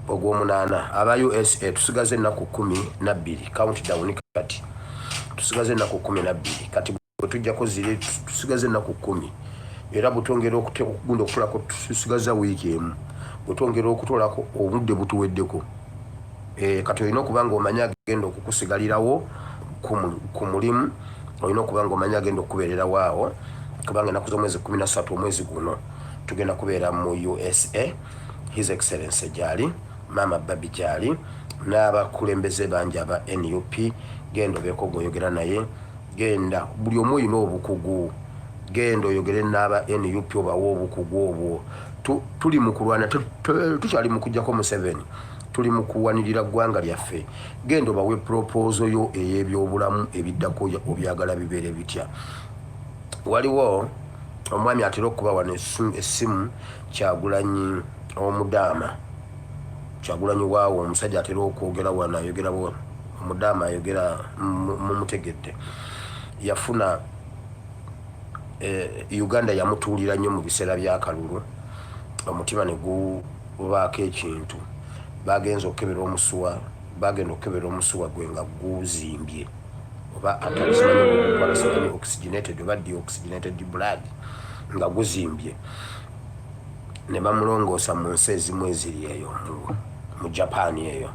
ogw'omunaana aba USA tusigaze ennaku 12 countdown kati tusigaze ennaku 12 kati bwe tujjako ziri tusigaze ennaku 10 era butongera okugunda okutolako tusigaza wiiki emu bwetwongera okutolako obudde butuweddeko kati olina okuba nga omanya agenda okukusigalirawo ku mulimu olina okuba nga omanya agenda okukubeererawo awo kubanga ennaku z'omwezi 13 omwezi guno tugenda kubeera mu USA His Excellency gyali Mama Babi gyali n'abakulembeze bangi aba NUP genda obeeko gw'oyogera naye genda buli omu olina obukugu genda oyogere n'aba NUP obawo obukugu obwo tuli mu kulwana tukyali mu kujjako Museveni tuli mu kuwanirira ggwanga lyaffe genda obawe proposal yo ey'ebyobulamu ebiddako obyagala bibeere bitya waliwo omwami atera okuba wano essimu Kyagulanyi omudaama Kyagulanyi waawo omusajja atera okwogera wano ayogerawo omudaama ayogera mumutegedde yafuna Uganda yamutuulira nnyo mu biseera by'akalulu omutima ne gubaako ekintu bagenda okukebera omusuwa gwe nga guzimbye oba atasimanyi oxygenated oba deoxygenated blood nga guzimbye ne bamulongoosa mu nsi ezimu eziri eyo mu Japan eyo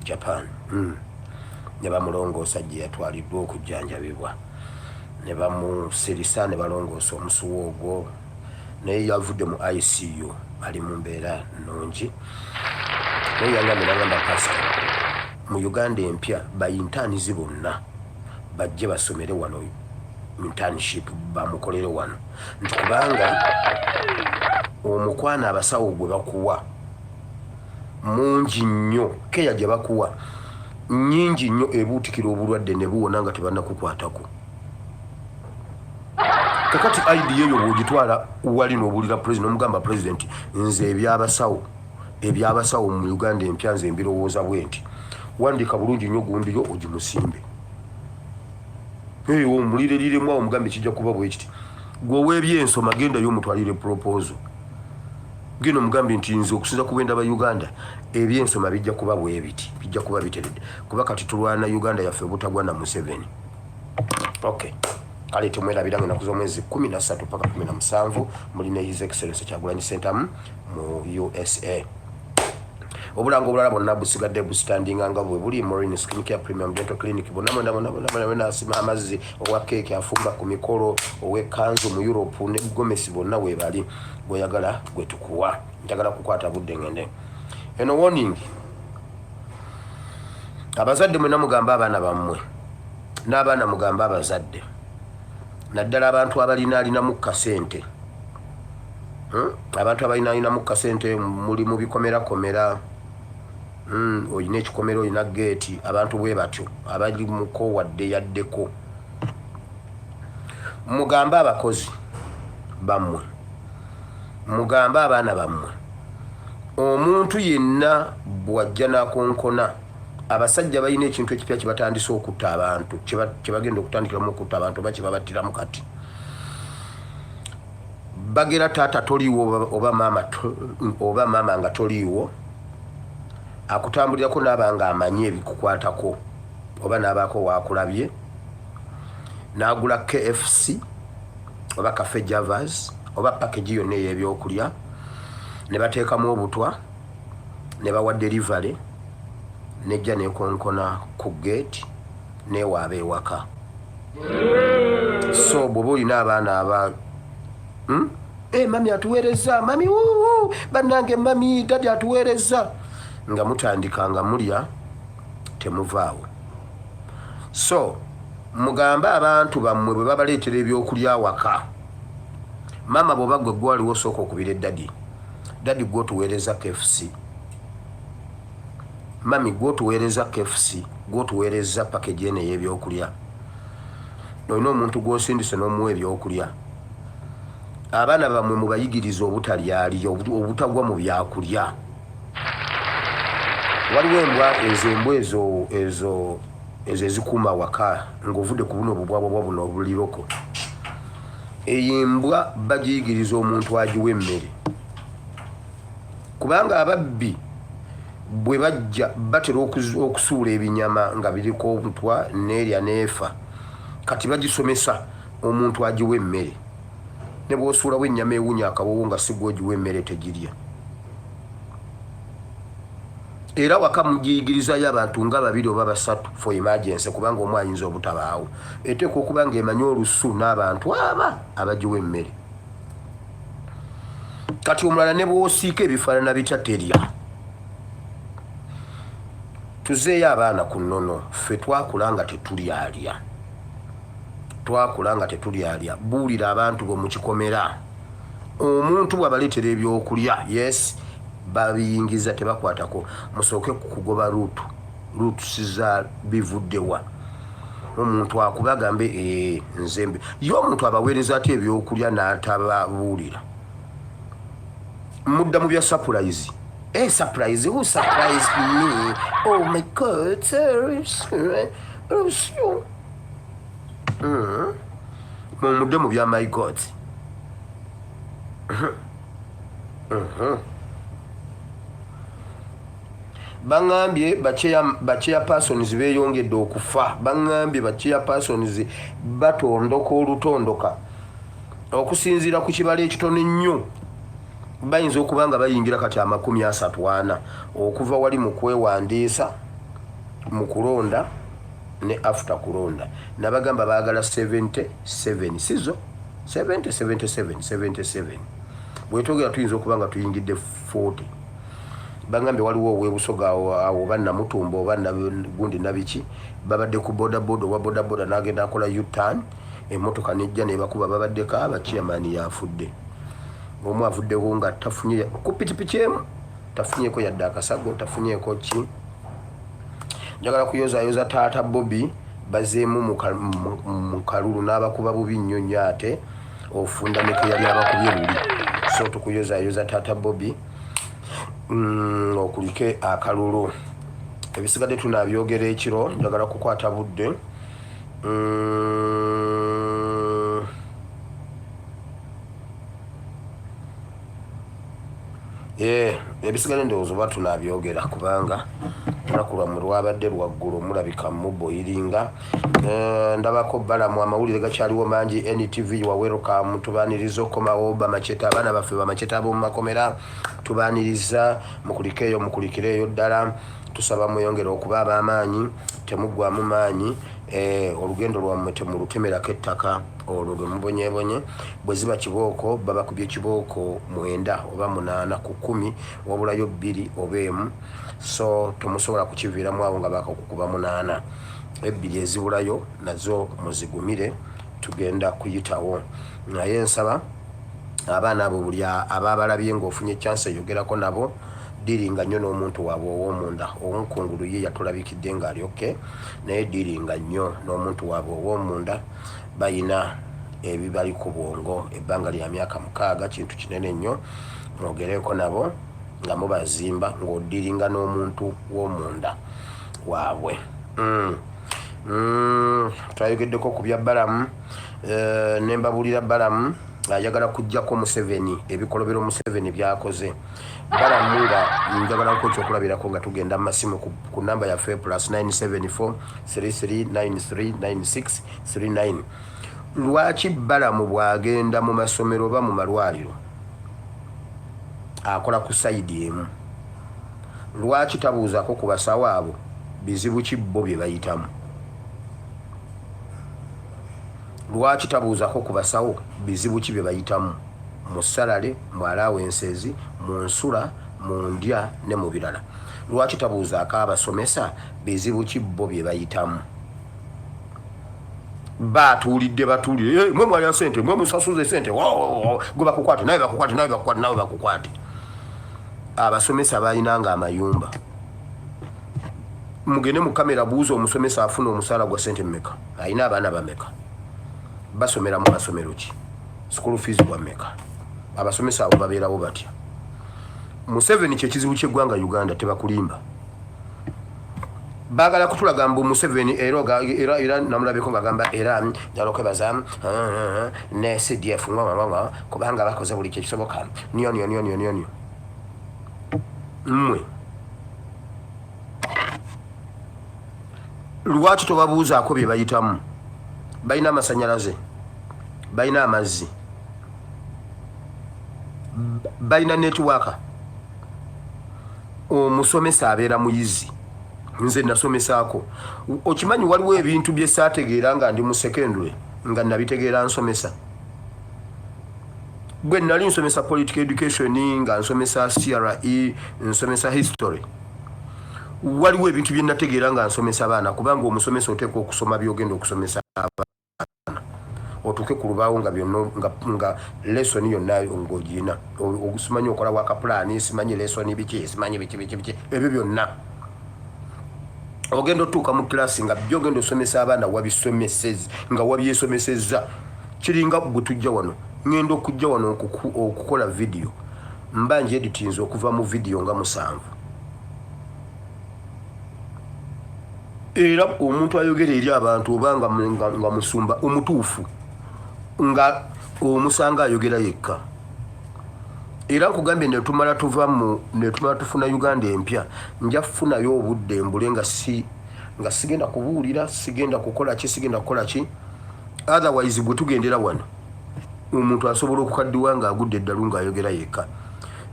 Japan ne bamulongoosa gye yatwaliddwa okujjanjabibwa ne bamusirisa ne balongoosa omusuwa ogwo naye yavudde mu ICU ali mu mbeera nnungi naye yangambiranga pasita mu Uganda empya bayintaanizi bonna bajje basomere wano internship bamukolere wano nti kubanga omukwana abasawo gwe bakuwa mungi nnyo keya gye bakuwa nnyingi nnyo ebuutikira obulwadde ne buwona nga tebannakukwatako kakati ID eyo bw'ogitwala wali n'obuulira president omugamba president nze ebyabasawo mu Uganda empya nze mbirowooza bwe nti wandika bulungi nnyo gundi yo ogimusimbe omulireriiremu awo omugambe kijja kuba bwe kiti gwe oweebyensoma genda yo omutwalire proposal genda omugambe nti nze okusinza ku bwenda ba Uganda ebyensoma bijja kuba bwe biti bijja kuba biteredde kuba kati tulwana Uganda yaffe obutagwa na Museveni okay kale temwerabiranga ennaku z'omwezi 13 paka 17 mulina His Excellency Kyagulanyi Center mu USA obulanga obulala bonna busigadde busitandinga nga bwe buli Marine Skin Care Premium Dental Clinic bonna asima amazzi owa keeki afumba ku mikolo ow'ekkanzu mu Europe ne Gomesi bonna weebali bw'oyagala gwe tukuwa njagala kukwata budde ngende eno warning abazadde mwena mugamba abaana bammwe n'abaana mugamba abazadde naddala abantu abalinamu kasente abantu abalinamu kasente muli mu bikomerakomera oyina ekikomero oyina geeti abantu bwe batyo abali muko wadde yaddeko mugambe abakozi bammwe mugambe abaana bammwe omuntu yenna bwajja nakonkona abasajja balina ekintu ekipya kibatandise okutta abantu kibagenda okutandikiramu okutta abantu oba kibabattiramu kati bagera taata toliiwo oba maama nga toliiwo akutambulirako n'abanga amanyi ebikukwatako oba n'abaako waakulabye n'agula KFC oba Cafe Javas oba package yonna ey'ebyokulya ne bateekamu obutwa ne bawa delivery nejja nekonkona ku gate newaaba ewaka so bw'oba olina abaana aba mami atuweereza mami bannange mami dadi atuweereza nga mutandika nga mulya temuvaawo so mugambe abantu bammwe bwe babaleetera ebyokulya waka mama bw'oba gwe gwaliwo sooka okubira dadi gwotuweereza KFC mami gwotuweereza KFC gwotuweereza package eno ey'ebyokulya olina omuntu gw'osindise n'omuwa ebyokulya abaana bammwe mubayigiriza obutalyalya obutagwa mu byakulya waliwo embwa ezo ezikuuma waka ng'ovudde ku buno obubwabwabwa buno obuliroko eyo embwa bagiyigiriza omuntu agiwa emmere kubanga ababbi bwe bajja batera okusuula ebinyama nga biriko obutwa neerya neefa kati bagisomesa omuntu agiwa emmere ne bw'osuulawo ennyama ewunya akawowo nga si gwogiwa emmere tegirya era waka mugiyigirizayo abantu nga 2 oba 3 for emergency kubanga omu ayinza obutabaawo eteeka okuba nga emanyi olusu n'abantu abagiwa emmere kati omulala ne bw'osiika ebifaanana bitaterya tuzeeyo abaana ku nnono ffe twakula nga tetulyalya buulira abantu bo mu kikomera omuntu bw'abaleetera ebyokulya yes babiyingiza tebakwatako musooke kukugoba luutu siza bivuddewa omuntu akubagambe nzembe ye omuntu abaweereza ate ebyokulya n'atababuulira mudda mu bya surprise surprise who surprised me oh my god mudde mu bya my god bangambye bachairpersons beeyongedde okufa bangambye bachairpersons batondoka olutondoka okusinziira ku kibala ekitono ennyo bayinza okuba nga bayingira kati 30 okuva wali mu kwewandiisa mu kulonda ne after kulonda nabagamba baagala 77 sizo 77 bwetogera tuyinza okuba nga tuyingidde 40 bangambye waliwo owebusoga awo banna mutumba oba gundi nabiki babadde ku bodaboda owa bodaboda n'agenda akola U-turn emmotoka nejja nebakuba babaddeko abachairman yafudde omu avuddewo nga tafunye ku pikipiki emu tafunyeko yadde akasago tafunyeko ki njagala kuyozayoza taata Bobby bazeemu mu kalulu n'abakuba bubi nnyo nnyo ate ofunda neke yali abakubye luli so tukuyozayoza taata Bobby okulike akalulu ebisigadde tunabyogera ekiro njagala kukwata budde ebisigadde ndowooza oba tunabyogera kubanga olunaku lwammwe lwabadde lwaggulu mulabika muboyiringa ndabako balamu amawulire gakyaliwo mangi NTV wa welcome tubaaniriza okomawo bamacheta abaana baffe bamacheta ab'omu makomera tubaaniriza mukulikireeyo ddala tusaba mweyongere okuba ab'amaanyi temuggwamu maanyi olugendo lwammwe temulutemerako ettaka olwo lwe mubonyebonye bwe ziba kibooko babakubye kibooko 9 oba 8 ku 10 wabulayo 2 oba 1 so temusobola kukiviiramu awo nga bakakukuba 8 2 ezibulayo nazo muzigumire tugenda kuyitawo naye nsaba abaana abo buli ababalabye ng'ofunye chance eyogerako nabo diringa nnyo n'omuntu waabwe ow'omunda omunkungulu ye yatulabikidde ng'ali oke naye diringa nnyo n'omuntu waabwe ow'omunda bayina ebibali ku bwongo ebbanga lya myaka 6 kintu kinene nnyo mwogereko nabo nga mubazimba ng'odiringa n'omuntu w'omunda waabwe twayogeddeko ku bya balamu nembabulira balamu ayagala kujjako Museveni ebikolobero Museveni byakoze balamu nga njagala nko ekyokulabirako nga tugenda mu masimu ku namba yaffe +974 33939639 lwaki balamu bwagenda mu masomero oba mu malwaliro akola ku sayidi emu lwaki tabuuzako ku basawo abo bizibu ki bo bye bayitamu lwaki tabuuzako ku basawo bizibu ki bye bayitamu mu salale mu alawensezi mu nsula mu ndya ne mu birala lwaki tabuuzaako abasomesa bizibu ki bo bye bayitamu batuulidde mwe mwalya sente mwe musasuze sente gwe bakukwate nawe bakukwate abasomesa balinanga amayumba mugende mu kamera buuza omusomesa afuna omusaala gwa sente mmeka alina abaana bameka basomera mu masomero ki school fees gwa mmeka abasomesa abo babeerawo batya Museveni kyekizibu ky'eggwanga Uganda tebakulimba bagala kutulaga mbu Museveni era namulabeko ngagamba era njalokebaza ne CDF kubanga bakoze buli kyekisoboka niyo mmwe lwaki tobabuuzaako bye bayitamu balina amasanyalaze balina amazzi balina netiwaaka omusomesa abeera muyizi nze nasomesaako okimanyi waliwo ebintu bye saategeera nga ndi mu secondary nga nabitegeera nsomesa gwe nali nsomesa political education nga nsomesa CRE nsomesa history waliwo ebintu bye nategeera nga nsomesa abaana kubanga omusomesa oteeka okusoma byogenda okusomesa abaana otuuke ku lubaawo nga byonna nga lesson yonna ng'ogirina simanyi okola wakapulaani simanyi lesson biki simanyi biki ebyo byonna ogenda otuuka mu kilasi nga byogenda osomesa abaana nga wabyesomesezza kiringa bwe tujja wano ngenda okujja wano okukola video mba nje editinze okuva mu video nga 7 era omuntu ayogera eri abantu obanga nga musumba omutuufu nga omusanga ayogera yekka era nkugambye netumala tufuna Uganda empya nja kufunayo obudde mbule nga sigenda kubuulira sigenda kukola ki otherwise bwe tugendera wano omuntu asobola okukaddiwa nga agudde eddalu ng'ayogera yekka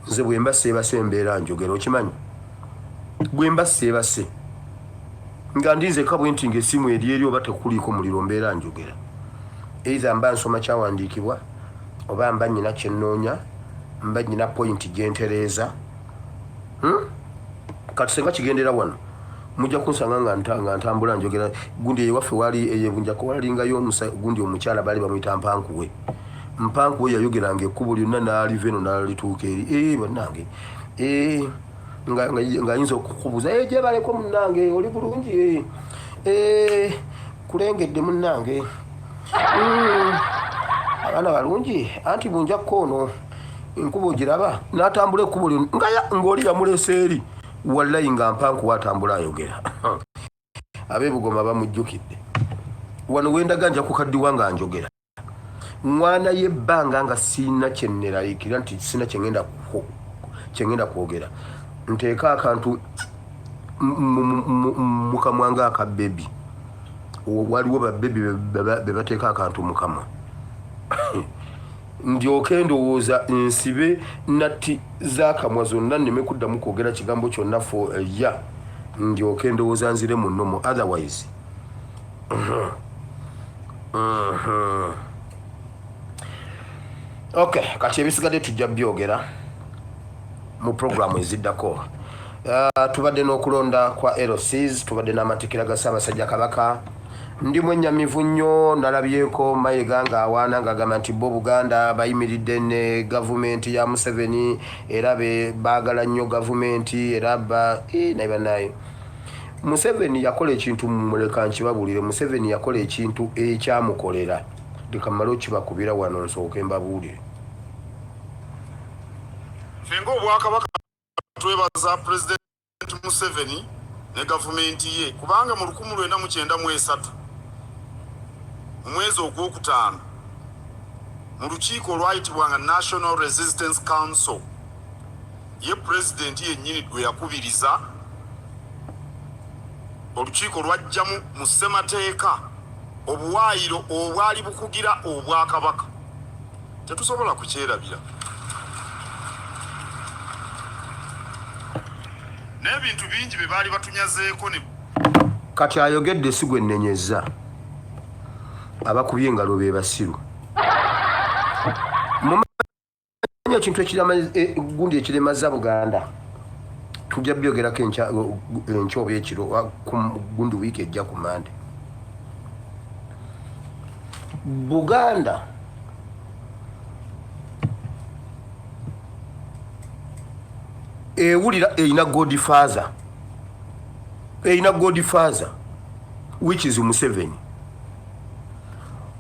nze bwe mba seebase embeera njogera okimanyi bwe mba seebase nga ndinzeka bwe nti ng'essimu eri oba tekuliiko muliro mbeera njogera either mba nsoma kyawandiikibwa oba mba nnyina kyennoonya mba nnyina point gyentereeza kati senga kigendera wano mujja kunsanga nga ntambula njogera gundi ewaffe wali eyebunjako walingayo gundi omukyala baali bamuyita mpankuwe yayogeranga ekkubo lyonna n'aliva eno n'alituuka eri bannange nga ayinza okukubuuza gye baleko munnange oli bulungi kulengedde munnange abaana balungi anti bunjakko ono enkubo giraba n'atambula ekkubo lyo ng'oli yamulese eri wallayi nga mpankuwe atambula ayogera ab'ebugoma bamujjukidde wano wendaga nja kukaddiwa nga njogera mwana yebbanga nga sina kyenneraliikira nti sina kyengenda kwogera nteeka akantu mukamwanga akabebi waliwo babebi be bateeka akantu mukamwa ndyoke ndowooza nsibe natti z'akamwa zonna nneme kuddamu kwogera kigambo kyonna fo ya ndyoke ndowooza nzire mu nnomo otherwise okay kati ebisigadde tujja byogera mu programu eziddako tubadde n'okulonda kwa LCs tubadde n'amatikira ga Ssaabasajja Kabaka ndi mwennyamivu nnyo nalabyeko Mayiga ng'awaana ng'agamba nti bo Buganda bayimiridde ne gavumenti ya Museveni era baagala nnyo gavumenti era naye bannaye Museveni yakola ekintu muleka nkibabuulire Museveni yakola ekintu ekyamukolera likamala okibakubira wano nsooke mbabuulire fenga obwakabaka twebaza President Museveni ne gavumenti ye kubanga mu 1993 mwezi ogwokutaano mu lukiiko olwayitibwanga National Resistance Council ye President yennyini gwe yakubiriza olukiiko lwajjamu mu ssemateeka obuwaayiro obwali bukugira obwakabaka tetusobola kukyerabira n'ebintu bingi bye baali batunyazeeko ne kati ayogedde si gwe nnenyezza abakubye engalo be basiru mumanya ekintu gundi ekiremaza Buganda tujja byogerako enkya oba ekiro gundi wiiki ejja ku Mande Buganda ewulira eyina godfather which is Museveni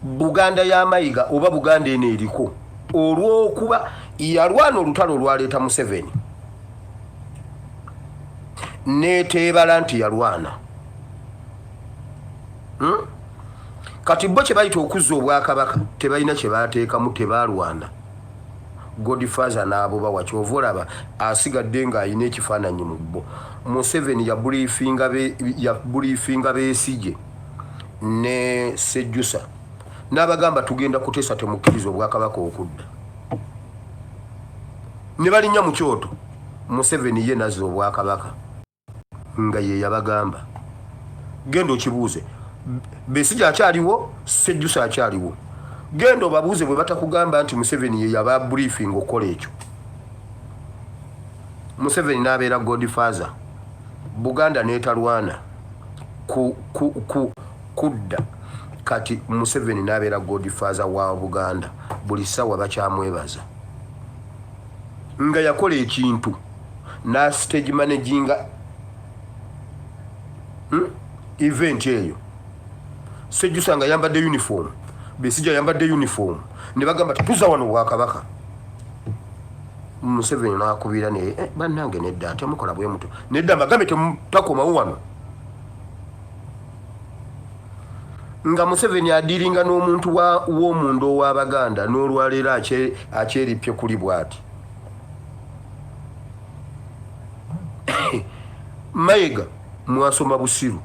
Buganda ya Mayiga oba Buganda eno eriko olw'okuba yalwana olutalo olwaleeta Museveni neteebala nti yalwana kati bo kye bayita okuzza obwakabaka tebalina kye baateekamu tebaalwana Godfather n'abo bawa kyova olaba asigadde ng'alina ekifaananyi mu bbo. Museveni ya briefinga Besigye ne Sejjusa n'abagamba tugenda kuteesa temukkiriza obwakabaka okudda. Ne balinnya mu kyoto Museveni ye nazza obwakabaka nga ye yabagamba genda okibuuze Besigye akyaliwo, Sejjusa akyaliwo. Genda obabuuze bwe batakugamba nti Museveni ye yaba briefing okukola ekyo. Museveni n'abeera Godfather, Buganda n'etalwana kudda. Kati Museveni n'abeera Godfather wa Buganda, buli ssaawa bakyamwebaza nga yakola ekintu na stage managinga event eyo. Sejjusa nga yambadde uniform, Besigye yambadde uniform, ne bagamba tuza wano Bwakabaka. Museveni n'akubira ne bannange nedda temukola bwe muto, nedda mbagambe tetakomawo wano. Nga Museveni adiringa n'omuntu w'omundo ow'Abaganda n'olwaleero akyeripye kuli bw'ati. Mayiga mwasoma Busiru.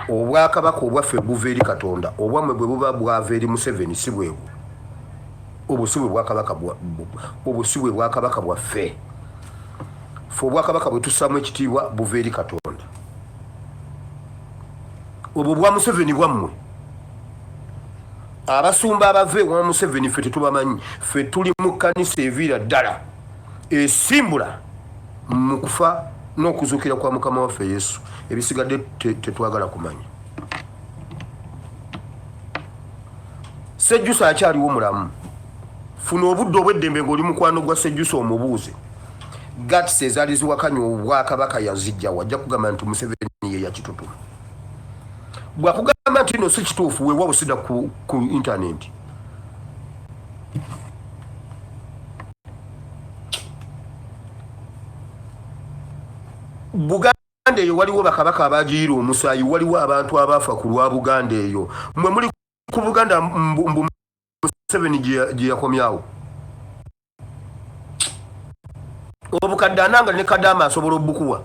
Obwakabaka obwaffe buva eri Katonda, obwammwe bwe buba bwava eri Museveni si bwebu. Obusibwe bwakabaka bwaffe. Ffe obwakabaka bwe tussaamu ekitiibwa buva eri Katonda. Obwo bwa Museveni bwammwe. Abasumba abava ewa Museveni ffe tetubamanyi. Ffe tuli mu kkanisa eviira ddala esimbula mu kufa n'okuzuukira kwa Mukama waffe Yesu. Ebisigadde tetwagala kumanya. Sejjusa akyaliwo mulamu. Funa obudde obw'eddembe ng'oli mukwano gwa Sejjusa omubuuze. Guts ezaali ziwakanya obwakabaka yazijja wajja kugamba nti Museveni ye yakitutuma. Bwakugamba nti no si kituufu weewa busida ku intaneti. Buganda eyo waliwo bakabaka abagiira omusaayi, waliwo abantu abaafa ku lwa Buganda eyo. Mwe muli ku Buganda mbu Museveni gye yakomyawo. Obukaddaana nga ne Kadaama asobola obukuwa.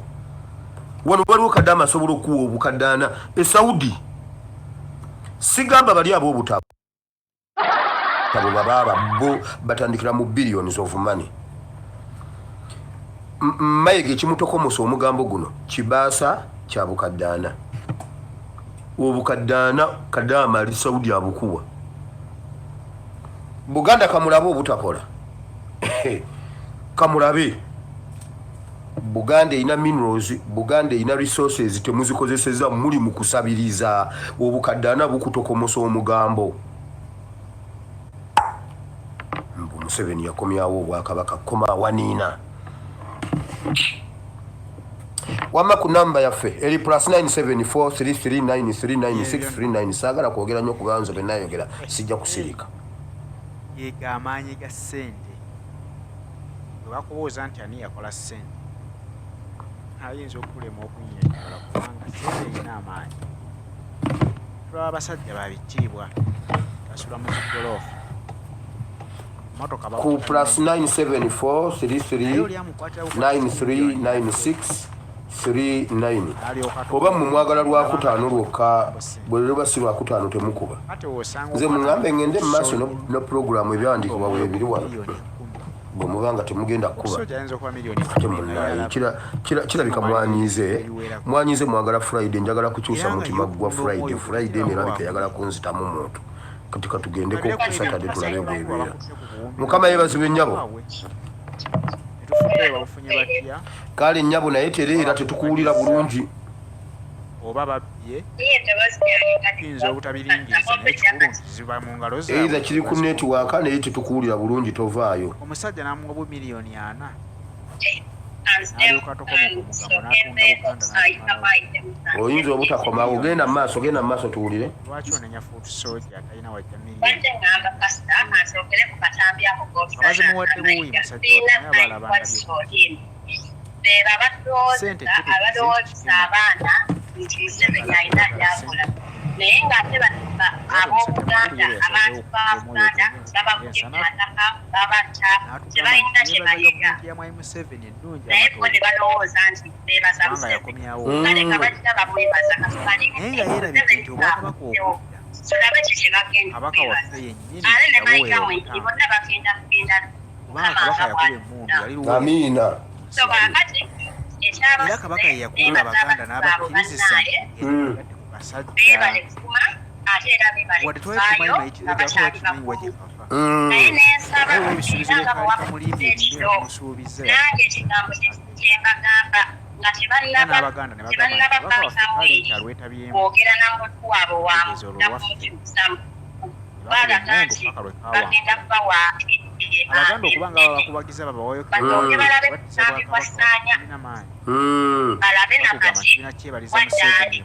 Wano waliwo Kadaama asobola okuwa obukaddaana. Saudi sigamba bali ab'obutabo bababa bo batandikira mu billions of money. Mayiga ekimutokomosa omugambo guno kibaasa kya bukaddaana. Obukaddaana Kadaama ali Saudi abukuwa. Buganda kamulabe obutakola. Kamulabe. Buganda ina minerals, Buganda ina resources temuzikozeseza muli mu kusabiriza. Obukaddaana bukutokomosa omugambo. Museveni yakomyawo obwakabaka koma waniina. Wama ku namba yaffe eri +97433939639 saagala kwogera nnyo kubanza be nayogera sijja kusirika. Yega amaanyi ga ssente. Bakubuuza nti ani yakola ssente. Ayinza okulema okunyonyola kubanga ssente erina amaanyi. Tulaba abasajja babitiibwa basula mu zigoloofa. Ku +97433939639 oba mu mwagala lwakutaano lwokka bwe luba si lwakutaano temukuba. Nze muŋŋambe ngende mu maaso ne puroguramu ebyawandiikibwa weebiri wano bwe mubanga temugenda kukuba ate munnaye kirabika mwanyize mwagala Friday njagala kukyusa mutima gwa Friday nerabika yagala kunzitamu muntu kati katugendeko ku Saturday tulabe bwebeera. Mukama yeebazibwe nnyabo. Kale nnyabo naye tereera tetukuwulira bulungi. Oba babbye kiyinza obutabiringiriza n'ekikulu ziba mu ngalo zaabwe. Either kiri ku netiwaaka naye tetukuwulira bulungi tovaayo. Omusajja n'amuwa $1,400,000 n'alyoka tokoma ku mugambo n'atunda Buganda. Oyinza obutakomawo genda mu maaso tuwulire. Lwaki onenya Foot Soldier talina wajja miliyoni? Abazimuwadde buuyi musajja naye abalabanga ssente naye ng'ate batuba ab'Obuganda abantu ba Buganda babakubye amataka babatta tebalina kye bayiga naye bo ne balowooza nti beebaza Museveni kaleka bajja bamwebaza tulabe kiki bagenda okwebaza ate ne mayiga mwenkiri bonna bagenda kugenda kukamanga bwatunda amiina so kakati ekyabasize beebaza abantu baabo bannaye beebale kufuma ate era beebale kufaayo nga bakyali bakulu naye nensaba era nga bwewakuliza ekiro nange ekigambo kyembagamba nga tebannabafaakamweri kwogera namuntu waabwe wamunda kumukyusamu balaga nti bagenda kubawa batooke balabe kusambi kwasaanya balabe nakati waddaali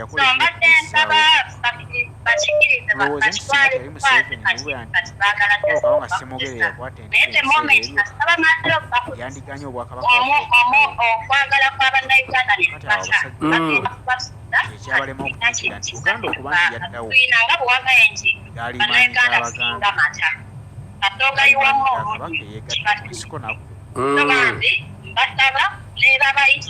so mbadde nsaba bakikirize bakitwale kukwaze kati baagala naye the moment kasaba maddala okwagala kw'abannayuganda ne kupasa bagenda kubasuza tuyina nga bwewagaye nti bannayuganda singa mata katoogayiwamu obuntu kibatuuso bandi mbasaba ne babayita